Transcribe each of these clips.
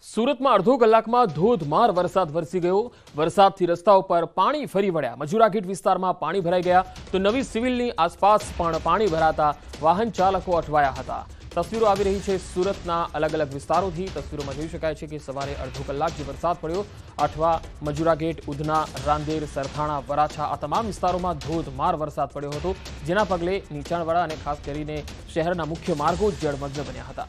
સુરતમાં અડધો કલાકમાં ધોધમાર વરસાદ વરસી ગયો। વરસાદથી રસ્તાઓ પર પાણી ફરી વળ્યા। મજુરા ગેટ વિસ્તારમાં પાણી ભરાઈ ગયા તો નવી સિવિલની આસપાસ પણ પાણી ભરાતા વાહન ચાલકો અટવાયા હતા। તસવીરો આવી રહી છે સુરતના અલગ અલગ વિસ્તારોથી। તસવીરોમાં જોઈ શકાય છે કે સવારે અડધો કલાક જે વરસાદ પડ્યો અઠવા, મજુરા ગેટ, ઉધના, રાંદેર, સરથાણા, વરાછા આ તમામ વિસ્તારોમાં ધોધમાર વરસાદ પડ્યો હતો, જેના પગલે નીચાણવાળા અને ખાસ કરીને શહેરના મુખ્ય માર્ગો જળમગ્ન બન્યા હતા।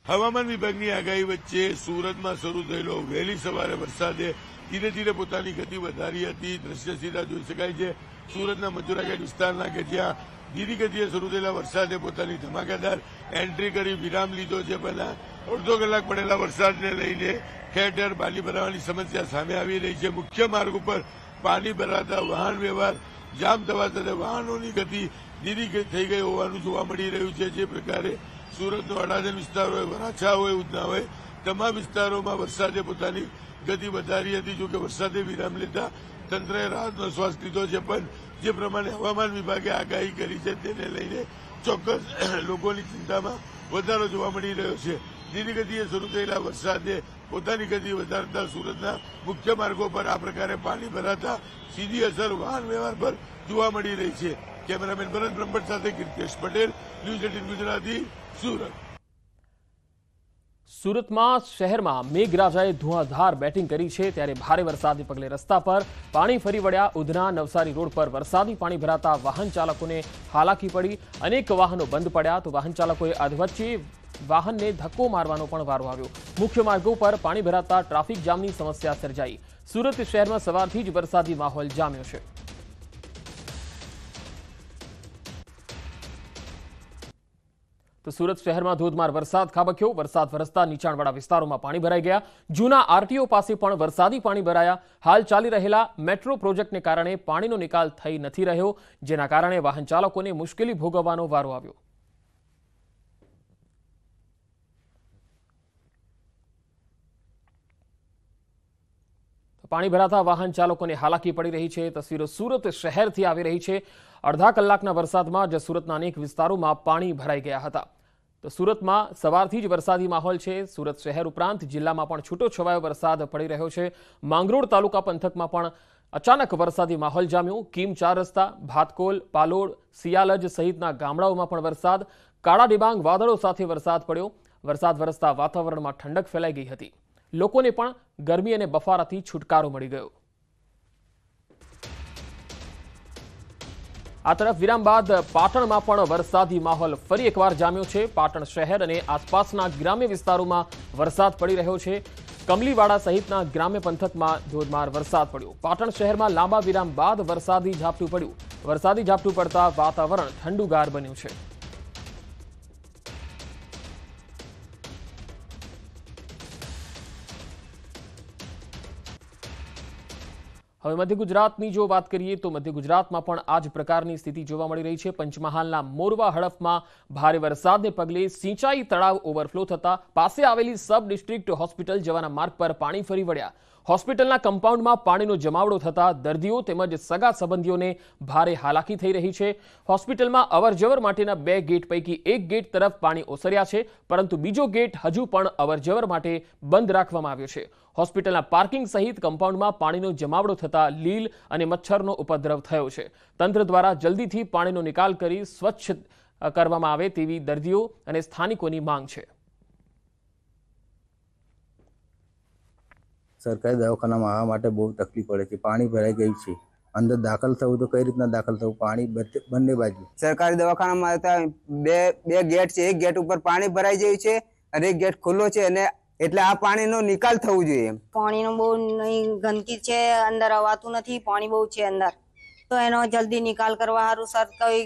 હવામાન વિભાગની આગાહી વચ્ચે સુરતમાં શરૂ થયેલો વહેલી સવારે વરસાદે ધીરે ધીરે પોતાની ગતિ વધારી હતી। દ્રશ્ય સીધા જોઈ શકાય છે સુરતના મજુરા ગેટ વિસ્તારના કે જ્યાં ધીરી ગતિએ શરૂ થયેલા વરસાદે પોતાની ધમાકેદાર એન્ટ્રી કરી વિરામ લીધો છે। પહેલા અડધો કલાક પડેલા વરસાદને લઈને ઠેર ઠેર પાણી ભરાવાની સમસ્યા સામે આવી રહી છે। મુખ્ય માર્ગ ઉપર પાણી ભરાતા વાહન વ્યવહાર જામ થવા સાથે વાહનોની ગતિ ધીરી થઈ ગઈ હોવાનું જોવા મળી રહ્યું છે। જે પ્રકારે સુરતનો અડાજણ વિસ્તાર હોય, વરાછા હોય, ઉધના હોય, તમામ વિસ્તારોમાં વરસાદે પોતાની ગતિ વધારી હતી। જોકે વરસાદે વિરામ લેતા તંત્રએ રાહતનો શ્વાસ લીધો છે, પણ જે પ્રમાણે હવામાન વિભાગે આગાહી કરી છે તેને લઈને ચોક્કસ લોકોની ચિંતામાં વધારો જોવા મળી રહ્યો છે। ધીરી ગતિએ શરૂ થયેલા વરસાદે પોતાની ગતિ વધારતા સુરતના મુખ્ય માર્ગો પર આ પ્રકારે પાણી ભરાતા સીધી અસર વાહન વ્યવહાર પર જોવા મળી રહી છે। કેમેરામેન ભરત બ્રહ્મભટ્ટ સાથે કીર્તિશ પટેલ, ન્યૂઝ 18 ગુજરાતી, સુરત। સુરતમાં શહેરમાં મેઘરાજાએ ધુઆધાર બેટિંગ કરી છે, ત્યારે ભારે વરસાદને પગલે રસ્તા પર પાણી ફરી વળ્યા। ઉધના નવસારી રોડ પર વરસાદી પાણી ભરાતા વાહન ચાલકોને હાલાકી પડી। અનેક વાહનો બંધ પડ્યા તો વાહન ચાલકોએ અધવચ્ચે વાહનને ધક્કો મારવાનો પણ વારો આવ્યો। મુખ્ય માર્ગો પર પાણી ભરાતા ટ્રાફિક જામની સમસ્યા સર્જાઈ। સુરત શહેરમાં સવારથી જ વરસાદી માહોલ જામ્યો છે। તો સુરત શહેરમાં ધોધમાર વરસાદ ખાબક્યો। વરસાદ વરસતા નીચાણવાળા વિસ્તારોમાં પાણી ભરાઈ ગયા। જૂના આરટીઓ પાસે પણ વરસાદી પાણી ભરાયા। હાલ ચાલી રહેલા મેટ્રો પ્રોજેક્ટને કારણે પાણીનો નિકાલ થઈ નથી રહ્યો, જેના કારણે વાહન ચાલકોને મુશ્કેલી ભોગવવાનો વારો આવ્યો। પાણી ભરાતા વાહન ચાલકોને હાલાકી પડી રહી છે। તસવીરો સુરત શહેરથી આવી રહી છે। અડધા કલાકના વરસાદમાં જ સુરતના અનેક વિસ્તારોમાં પાણી ભરાઈ ગયા હતા। તો સુરતમાં સવારથી જ વરસાદી માહોલ છે। સુરત શહેર ઉપરાંત જિલ્લામાં પણ છૂટો છવાયો વરસાદ પડી રહ્યો છે। માંગરોળ તાલુકા પંથકમાં પણ અચાનક વરસાદી માહોલ જામ્યો। કીમ 4 રસ્તા, ભાતકોલ, પાલોડ, સિયાલજ સહિતના ગામડાઓમાં પણ વરસાદ, કાળા ડિબાંગ વાદળો સાથે વરસાદ પડ્યો। વરસાદ વરસતા વાતાવરણમાં ઠંડક ફેલાઈ ગઈ હતી। લોકોને પણ ગરમી અને બફારાથી છુટકારો મળી ગયો। આ તરફ વિરામ બાદ પાટણમાં પણ વરસાદી માહોલ ફરી એકવાર જામ્યો છે। પાટણ શહેર અને આસપાસના ગ્રામ્ય વિસ્તારોમાં વરસાદ પડી રહ્યો છે। કમલીવાડા સહિતના ગ્રામ્ય પંથકમાં ધોધમાર વરસાદ પડ્યો। પાટણ શહેરમાં લાંબા વિરામ બાદ વરસાદી ઝાપટું પડ્યું। વરસાદી ઝાપટું પડતા વાતાવરણ ઠંડુગાર બન્યું છે। હવે મધ્ય ગુજરાતની જો વાત કરીએ તો મધ્ય ગુજરાતમાં પણ આ જ પ્રકારની સ્થિતિ જોવા મળી રહી છે। પંચમહાલના મોરવા હડફમાં ભારે વરસાદને પગલે સિંચાઈ તળાવ ઓવરફ્લો થતા પાસે આવેલી સબ ડિસ્ટ્રિક્ટ હોસ્પિટલ જવાના માર્ગ પર પાણી ફરી વળ્યા। હોસ્પિટલના કમ્પાઉન્ડમાં પાણીનો જમાવડો થતા દર્દીઓ તેમજ સગા સંબંધીઓને ભારે હાલાકી થઈ રહી છે। હોસ્પિટલમાં અવરજવર માટેના 2 ગેટ પૈકી એક ગેટ તરફ પાણી ઓસર્યા છે, પરંતુ બીજો ગેટ હજુ પણ અવરજવર માટે બંધ રાખવામાં આવ્યો છે। હોસ્પિટલના પાર્કિંગ સહિત કમ્પાઉન્ડમાં પાણીનો જમાવડો થતા લીલ અને મચ્છરનો ઉપદ્રવ થયો છે। તંત્ર દ્વારા જલ્દીથી પાણીનો નિકાલ કરી સ્વચ્છ કરવામાં આવે તેવી દર્દીઓ અને સ્થાનિકોની માંગ છે। સરકારી દવાખાનામાં આવવા માટે બહુ તકલીફ પડે છે। પાણી ભરાઈ ગયું છે। અંદર દાખલ થવું તો કઈ રીતના દાખલ થવું? પાણી બંને બાજુ। સરકારી દવાખાનામાં આવતા બે ગેટ છે। એક ગેટ ઉપર પાણી ભરાઈ જાય છે અને એક ગેટ ખુલ્લો છે, અને એટલે આ પાણીનો નિકાલ થવું જોઈએ। પાણીનો બહુ નહીં ગંદકી છે, અંદર અવાતું નથી, પાણી બહુ છે અંદર, તો એનો જલ્દી નિકાલ કરવા સારું સર કઈ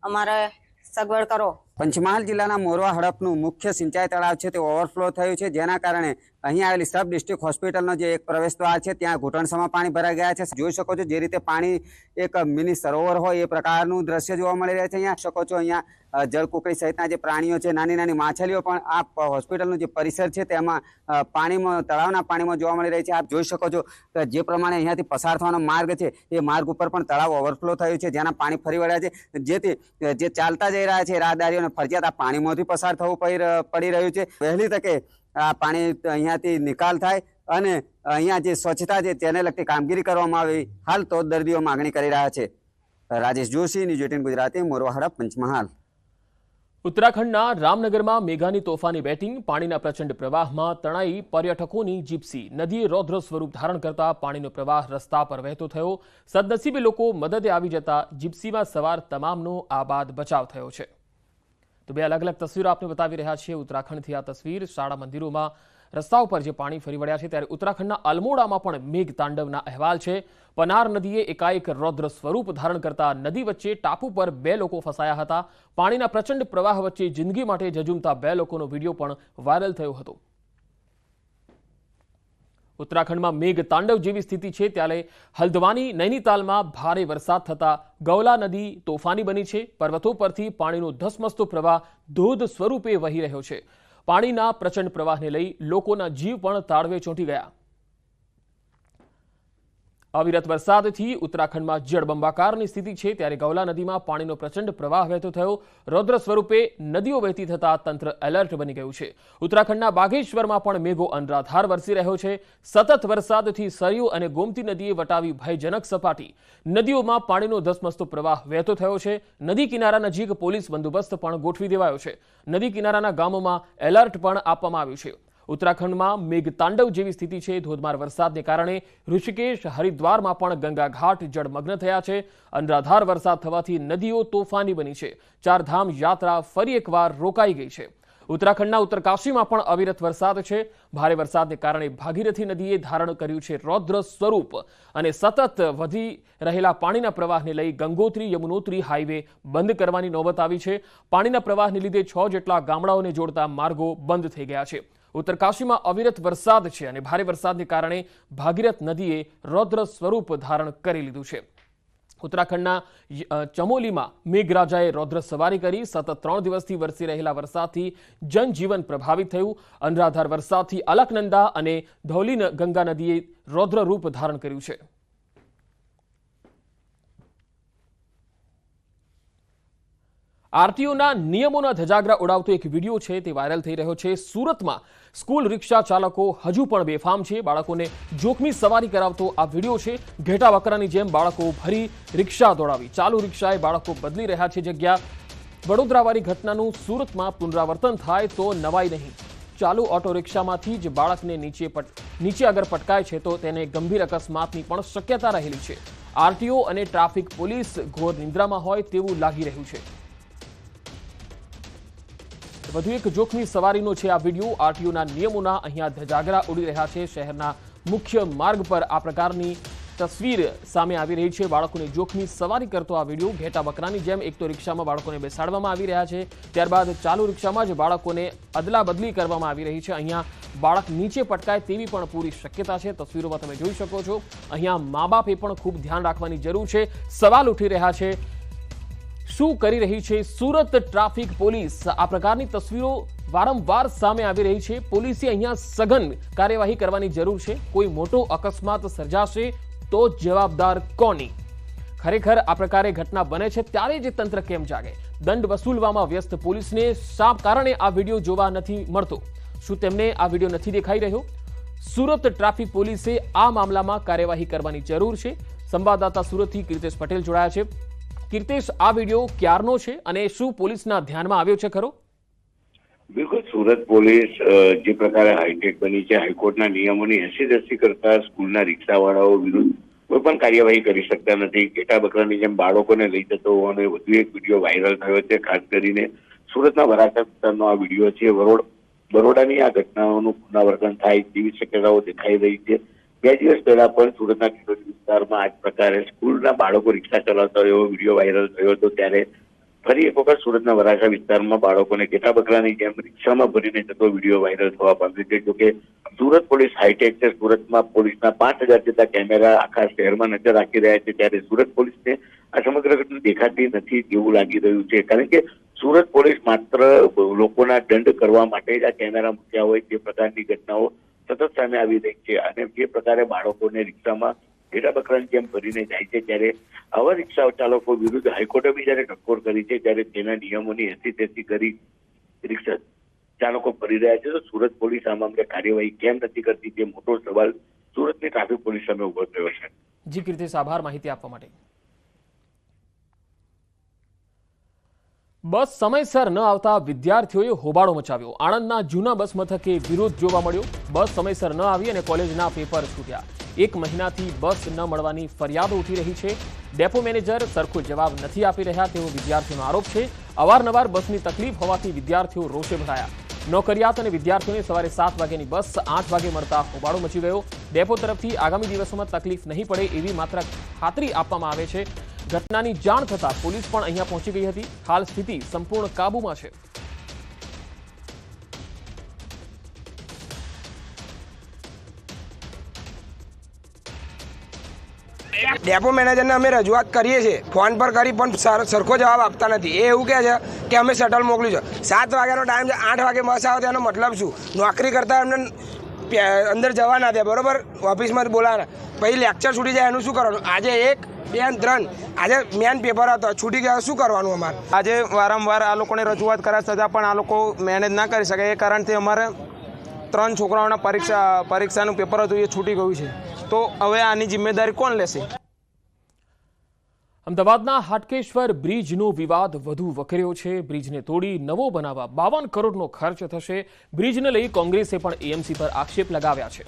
અમારે સગવડ કરો। પંચમહાલ જિલ્લાના મોરવા હડપનું મુખ્ય સિંચાઈ તળાવ છે તે ઓવરફ્લો થયું છે, જેના કારણે અહીં આવેલી સબ ડિસ્ટ્રિક્ટ હોસ્પિટલનો જે એક પ્રવેશદ્વાર છે ત્યાં ઘૂંટણસમાં પાણી ભરાઈ ગયા છે. જોઈ શકો છો જે રીતે પાણી એક મિની સરોવર હોય એ પ્રકારનું દ્રશ્ય જોવા મળી રહ્યા છે. અહીંયા શકો છો અહીંયા જળકુકડી સહિતના જે પ્રાણીઓ છે, નાની નાની માછલીઓ પણ આ હોસ્પિટલનું જે પરિસર છે તેમાં પાણીમાં તળાવના પાણીમાં જોવા મળી રહી છે. આપ જોઈ શકો છો કે જે પ્રમાણે અહીંયાથી પસાર થવાનો માર્ગ છે એ માર્ગ ઉપર પણ તળાવ ઓવરફ્લો થયું છે, જેના પાણી ફરી વળ્યા છે, જેથી જે ચાલતા જઈ રહ્યા છે રાહદારીઓને ફરજિયાત આ પાણીમાંથી પસાર થવું પડી રહ્યું છે. વહેલી તકે આ પાણી અહીંયાથી નિકાલ થાય અને અહીંયા જે સ્વચ્છતા છે તેને લગતી કામગીરી કરવામાં આવે, હાલ તો દર્દીઓ માગણી કરી રહ્યા છે. રાજેશ જોશી, ન્યૂઝ 18 ગુજરાતી, મોરવા હડપ, પંચમહાલ. ઉત્તરાખંડના રામનગરમાં મેઘાની તોફાની બેટિંગ, પાણીના પ્રચંડ પ્રવાહમાં તણાઈ પર્યટકોની જીપ્સી. નદીએ રૌદ્ર સ્વરૂપ ધારણ કરતા પાણીનો પ્રવાહ રસ્તા પર વહેતો થયો. સદનસીબે લોકો મદદે આવી જતા જીપ્સીમાં સવાર તમામનો આબાદ બચાવ થયો છે. તો બે અલગ અલગ તસવીરો આપને બતાવી રહ્યા છીએ. ઉત્તરાખંડથી આ તસવીર. શાળા મંદિરોમાં રસ્તા ઉપર જે પાણી ફરી વળ્યા છે, ત્યારે ઉત્તરાખંડના અલ્મોડામાં પણ મેઘ તાંડવના અહેવાલ છે. પનાર નદીએ એકાએક રૌદ્ર સ્વરૂપ ધારણ કરતા નદી વચ્ચે ટાપુ પર 2 લોકો ફસાયા હતા. પાણીના પ્રચંડ પ્રવાહ વચ્ચે જિંદગી માટે ઝઝૂમતા 2 લોકોનો વિડીયો પણ વાયરલ થયો હતો. ઉત્તરાખંડમાં મેઘ તાંડવ જેવી સ્થિતિ છે, ત્યારે હલ્દવાની નૈનીતાલમાં ભારે વરસાદ થતા ગૌલા નદી તોફાની બની છે. પર્વતો પરથી પાણીનો ધસમસતો પ્રવાહ ધોધ સ્વરૂપે વહી રહ્યો છે. પાણીના પ્રચંડ પ્રવાહને લઈ લોકોના જીવ પણ તાળવે ચોંટી ગયા. અવિરત વરસાદથી ઉત્તરાખંડમાં જળબંબાકારની સ્થિતિ છે, ત્યારે ગૌલા નદીમાં પાણીનો પ્રચંડ પ્રવાહ વહેતો થયો. રૌદ્ર સ્વરૂપે નદીઓ વહેતી થતા તંત્ર એલર્ટ બની ગયું છે. ઉત્તરાખંડના બાગેશ્વરમાં પણ મેઘો અનરાધાર વરસી રહ્યો છે. સતત વરસાદથી સરયુ અને ગોમતી નદીએ વટાવી ભયજનક સપાટી. નદીઓમાં પાણીનો ધસમસતો પ્રવાહ વહેતો થયો છે. નદી કિનારા નજીક પોલીસ બંદોબસ્ત પણ ગોઠવી દેવાયો છે. નદી કિનારાના ગામોમાં એલર્ટ પણ આપવામાં આવ્યું છે. ઉત્તરાખંડમાં મેઘતાંડવ જેવી સ્થિતિ છે. ધોધમાર વરસાદને કારણે ઋષિકેશ, હરિદ્વારમાં પણ ગંગા ઘાટ જળમગ્ન થયા છે. અનરાધાર વરસાદ થવાથી નદીઓ તોફાની બની છે. ચારધામ યાત્રા ફરી એકવાર રોકાઈ ગઈ છે. ઉત્તરાખંડના ઉત્તરકાશીમાં પણ અવિરત વરસાદ છે. ભારે વરસાદને કારણે ભાગીરથી નદીએ ધારણ કર્યું છે રૌદ્ર સ્વરૂપ અને સતત વધી રહેલા પાણીના પ્રવાહને લઈ ગંગોત્રી યમુનોત્રી હાઈવે બંધ કરવાની નોબત આવી છે. પાણીના પ્રવાહને લીધે 6 જેટલા ગામડાઓને જોડતા માર્ગો બંધ થઈ ગયા છે. ઉત્તરકાશીમાં અવિરત વરસાદ છે અને ભારે વરસાદને કારણે ભાગીરથ નદીએ રૌદ્ર સ્વરૂપ ધારણ કરી લીધું છે. ઉત્તરાખંડના ચમોલીમાં મેઘરાજાએ રૌદ્ર સવારી કરી. સતત 3 દિવસથી વરસી રહેલા વરસાદથી જનજીવન પ્રભાવિત થયું. અનરાધાર વરસાદથી અલકનંદા અને ધૌલી ગંગા નદીએ રૌદ્ર રૂપ ધારણ કર્યું છે. આરટીઓના નિયમોના ધજાગરા ઉડાવતો એક વિડીયો છે તે વાયરલ થઈ રહ્યો છે. સુરતમાં સ્કૂલ રિક્ષા ચાલકો હજુ પણ બેફામ છે. બાળકોને જોખમી સવારી કરાવતો આ વિડીયો છે. ઘેટા વકરાની જેમ બાળકો ભરી રિક્ષા દોડાવી. ચાલુ રિક્ષાએ બાળકો બદલી રહ્યા છે જગ્યા. વડોદરાવાળી ઘટનાનું સુરતમાં પુનરાવર્તન થાય તો નવાઈ નહીં. ચાલુ ઓટો રિક્ષામાંથી જ બાળકને નીચે અગર પટકાય છે તો તેને ગંભીર અકસ્માતની પણ શક્યતા રહેલી છે. આરટીઓ અને ટ્રાફિક પોલીસ ઘોર નિંદ્રામાં હોય તેવું લાગી રહ્યું છે. વધુ એક જોખમી સવારીનો છે આ વિડીયો. આરટીઓના નિયમોના અહીંયા ધજાગરા ઉડી રહ્યા છે. શહેરના મુખ્ય માર્ગ પર આ પ્રકારની તસવીર સામે આવી રહી છે. બાળકોને જોખમી સવારી કરતો આ વિડીયો. ઘેટા બકરાની જેમ એક તો રિક્ષામાં બાળકોને બેસાડવામાં આવી રહ્યા છે, ત્યારબાદ ચાલુ રિક્ષામાં જ બાળકોને અદલા બદલી કરવામાં આવી રહી છે. અહીંયા બાળક નીચે પટકાય તેવી પણ પૂરી શક્યતા છે. તસવીરોમાં તમે જોઈ શકો છો. અહીંયા મા બાપે પણ ખૂબ ધ્યાન રાખવાની જરૂર છે. સવાલ ઉઠી રહ્યા છે, શું કરી રહી છે સુરત ટ્રાફિક પોલીસ? આ પ્રકારની તસવીરો વારંવાર સામે આવી રહી છે. પોલીસે અહીંયા સઘન કાર્યવાહી કરવાની જરૂર છે. કોઈ મોટો અકસ્માત સર્જાશે તો જવાબદાર કોની? ખરેખર આ પ્રકારે ઘટના બને છે ત્યારે જ તંત્ર કેમ જાગે? દંડ વસૂલવામાં વ્યસ્ત પોલીસને શા કારણે આ વિડીયો જોવા નથી મળતો? શું તેમને આ વિડીયો નથી દેખાઈ રહ્યો? સુરત ટ્રાફિક પોલીસે આ મામલામાં કાર્યવાહી કરવાની જરૂર છે. સંવાદદાતા સુરતથી કીર્તેશ પટેલ જોડાયા છે. કીર્તેશ, આ વિડીયો ક્યારનો છે અને શું પોલીસના ધ્યાનમાં આવ્યો છે ખરો? બિલકુલ, સુરત પોલીસ જે પ્રકારે હાઈટેક બની છે, હાઈકોર્ટના નિયમોની હેસીદસ્તી કરતા સ્કૂલના રિક્ષાવાળાઓ વિરુદ્ધ કોઈ પણ કાર્યવાહી કરી શકતા નથી. ઘેટા બકરાની જેમ બાળકોને લઈ જતો હોવાનો વધુ એક વિડીયો વાયરલ થયો છે. ખાસ કરીને સુરતના વરાછા વિસ્તારનો આ વિડીયો છે. બરોડાની આ ઘટનાઓનું પુનરાવર્તન થાય તેવી શક્યતાઓ દેખાઈ રહી છે. 2 દિવસ પહેલા પણ સુરતના કિશોરી વિસ્તારમાં આ જ પ્રકારે સ્કૂલના બાળકો રિક્ષા ચલાવતા એવો વિડીયો વાયરલ થયો હતો. ત્યારે ફરી એક વખત સુરતના વરાછા વિસ્તારમાં બાળકોને ઘેટા બકરાની જેમ રિક્ષામાં ભરીને જતો વિડીયો વાયરલ થવા પામ્યો છે. જોકે સુરત પોલીસ હાઈટેક છે. સુરતમાં પોલીસના 5000 જેટલા કેમેરા આખા શહેરમાં નજર રાખી રહ્યા છે. ત્યારે સુરત પોલીસને આ સમગ્ર ઘટના દેખાતી નથી તેવું લાગી રહ્યું છે. કારણ કે સુરત પોલીસ માત્ર લોકોના દંડ કરવા માટે જ આ કેમેરા મૂક્યા હોય તે પ્રકારની ઘટનાઓ સતત સામે આવી રહી છે. અને જે પ્રકારે બાળકોને રિક્ષામાં ઘેટા બકરાની જેમ ભરીને જાય છે, ત્યારે આવા રિક્ષા ચાલકો વિરુદ્ધ હાઈકોર્ટે બી જયારે ટકોર કરી છે, ત્યારે તેના નિયમોની એસી કરી રિક્ષા ચાલકો ભરી રહ્યા છે. તો સુરત પોલીસ આ મામલે કાર્યવાહી કેમ નથી કરતી તે મોટો સવાલ સુરતની ટ્રાફિક પોલીસ સામે ઉભો થયો છે. જી કીર્તિશ, આભાર માહિતી આપવા માટે. બસ સમયસર ન આવતા વિદ્યાર્થીઓએ હોબાળો મચાવ્યો. આણંદના જૂના બસ મથકે વિરોધ જોવા મળ્યો. બસ સમયસર ન આવી અને કોલેજના પેપર છૂટ્યા. 1 મહિનાથી બસ ન મળવાની ફરિયાદો ઉઠી રહી છે. ડેપો મેનેજર સરખો જવાબ નથી આપી રહ્યા તેવો વિદ્યાર્થીઓનો આરોપ છે. અવારનવાર બસની તકલીફ હોવાથી વિદ્યાર્થીઓ રોષે ભરાયા. નોકરિયાત અને વિદ્યાર્થીઓને સવારે 7 વાગ્યાની બસ 8 વાગે મળતા હોબાળો મચી ગયો. ડેપો તરફથી આગામી દિવસોમાં તકલીફ નહીં પડે એવી માત્ર ખાતરી આપવામાં આવે છે. ઘટનાની જાણ થતાં પોલીસ પણ અહીંયા પહોંચી ગઈ હતી. હાલ સ્થિતિ સંપૂર્ણ કાબૂમાં છે. ડેપો મેનેજરને અમે રજૂઆત કરીએ છીએ, ફોન પર કરી પણ સરખો જવાબ આપતા નથી. એ એવું કહે છે કે અમે શટલ મોકલ્યું છે. 7 વાગ્યાનો ટાઈમ છે, 8 વાગે બસ આવે તેનો મતલબ શું? નોકરી કરતા એમને અંદર જવા ના દે, બરોબર? ઓફિસમાં બોલાવાના, પછી લેક્ચર છૂટી જાય એનું શું કરવાનું? આજે 1, 2, 3 આજે મેન પેપર હતો, છૂટી ગયા, શું કરવાનું અમારે? આજે વારંવાર આ લોકોને રજૂઆત કર્યા છતાં પણ આ લોકો મેનેજ ના કરી શકે. એ કારણથી અમારે 3 છોકરાઓના પરીક્ષાનું પેપર હતું, એ છૂટી ગયું છે. તો હવે આની જિમ્મેદારી કોણ લેશે? અમદાવાદના હાટકેશ્વર બ્રિજનો વિવાદ વધુ વકર્યો છે. બ્રિજને તોડી નવો બનાવવા 52 કરોડનો ખર્ચ થશે. બ્રિજને લઈ કોંગ્રેસે પણ એએમસી પર આક્ષેપ લગાવ્યા છે.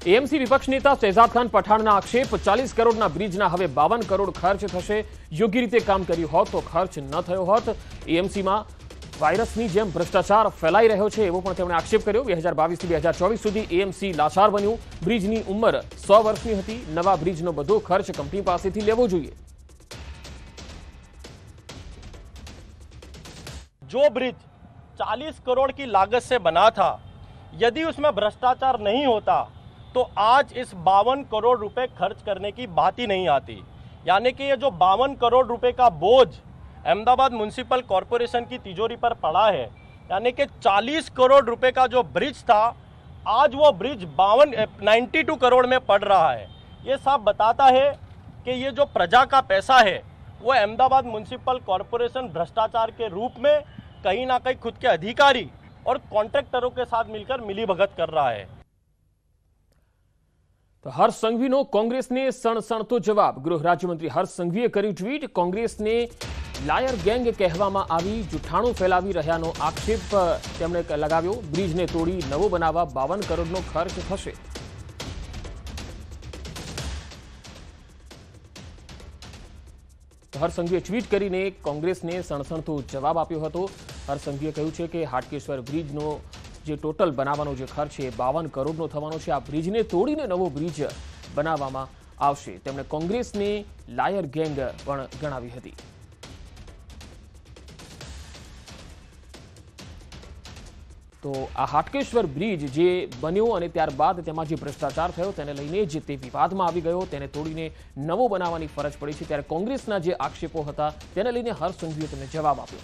એએમસી વિપક્ષ નેતા શહેજાદ ખાન પઠાણના આક્ષેપ. 40 કરોડના બ્રિજના હવે 52 કરોડ ખર્ચ થશે. યોગ્ય રીતે કામ કર્યું હોત તો ખર્ચ ન થયો હોત. એએમસીમાં વાયરસની જેમ ભ્રષ્ટાચાર ફેલાઈ રહ્યો છે એવો પણ તેમણે આક્ષેપ કર્યો. 2022 થી 2024 સુધી એએમસી લાચાર બન્યું. બ્રિજની ઉંમર 100 વર્ષની હતી. નવા બ્રિજનો બધો ખર્ચ કંપની પાસેથી લેવો જોઈએ. जो ब्रिज 40 करोड़ की लागत से बना था, यदि उसमें भ्रष्टाचार नहीं होता तो आज इस 52 करोड़ रुपए खर्च करने की बात ही नहीं आती. यानी कि ये जो 52 करोड़ रुपए का बोझ अहमदाबाद म्युनिसिपल कॉरपोरेशन की तिजोरी पर पड़ा है, यानी कि 40 करोड़ रुपए का जो ब्रिज था, आज वो ब्रिज 92 करोड़ में पड़ रहा है. ये साफ बताता है कि ये जो प्रजा का पैसा है वो अहमदाबाद म्युनिसिपल कॉरपोरेशन भ्रष्टाचार के रूप में कहीं ना कहीं खुद के अधिकारी और कॉन्ट्रैक्टरों के साथ मिलकर मिलीभगत कर रहा है. તો હર્ષ સંઘવીનો કોંગ્રેસને સણસણતો જવાબ. ગૃહ રાજ્યમંત્રી હર્ષ સંઘવીએ કર્યું ટ્વીટ. કોંગ્રેસને લાયર ગેંગ કહેવામાં આવી, જુઠ્ઠાણું ફેલાવી રહ્યાનો આક્ષેપ તેમણે લગાવ્યો. બ્રિજને તોડી નવો બનાવવા 52 કરોડનો ખર્ચ થશે. હર્ષ સંઘવીએ ટ્વીટ કરીને કોંગ્રેસને સણસણતો જવાબ આપ્યો હતો. હર્ષ સંઘવીએ કહ્યું છે કે હાટકેશ્વર બ્રિજનો જે ટોટલ બનાવવાનો જે ખર્ચ છે 52 કરોડનો થવાનો છે. આ બ્રિજને તોડીને નવો બ્રિજ બનાવવામાં આવશે. તેમણે કોંગ્રેસને લાયર ગેંગ પણ ગણાવી હતી. તો આ હાટકેશ્વર બ્રિજ જે બન્યો અને ત્યારબાદ તેમાં જે ભ્રષ્ટાચાર થયો તેને લઈને જ તે વિવાદમાં આવી ગયો. તેને તોડીને નવો બનાવવાની ફરજ પડી છે. ત્યારે કોંગ્રેસના જે આક્ષેપો હતા તેને લઈને હર્ષ સંઘવીએ તેમને જવાબ આપ્યો.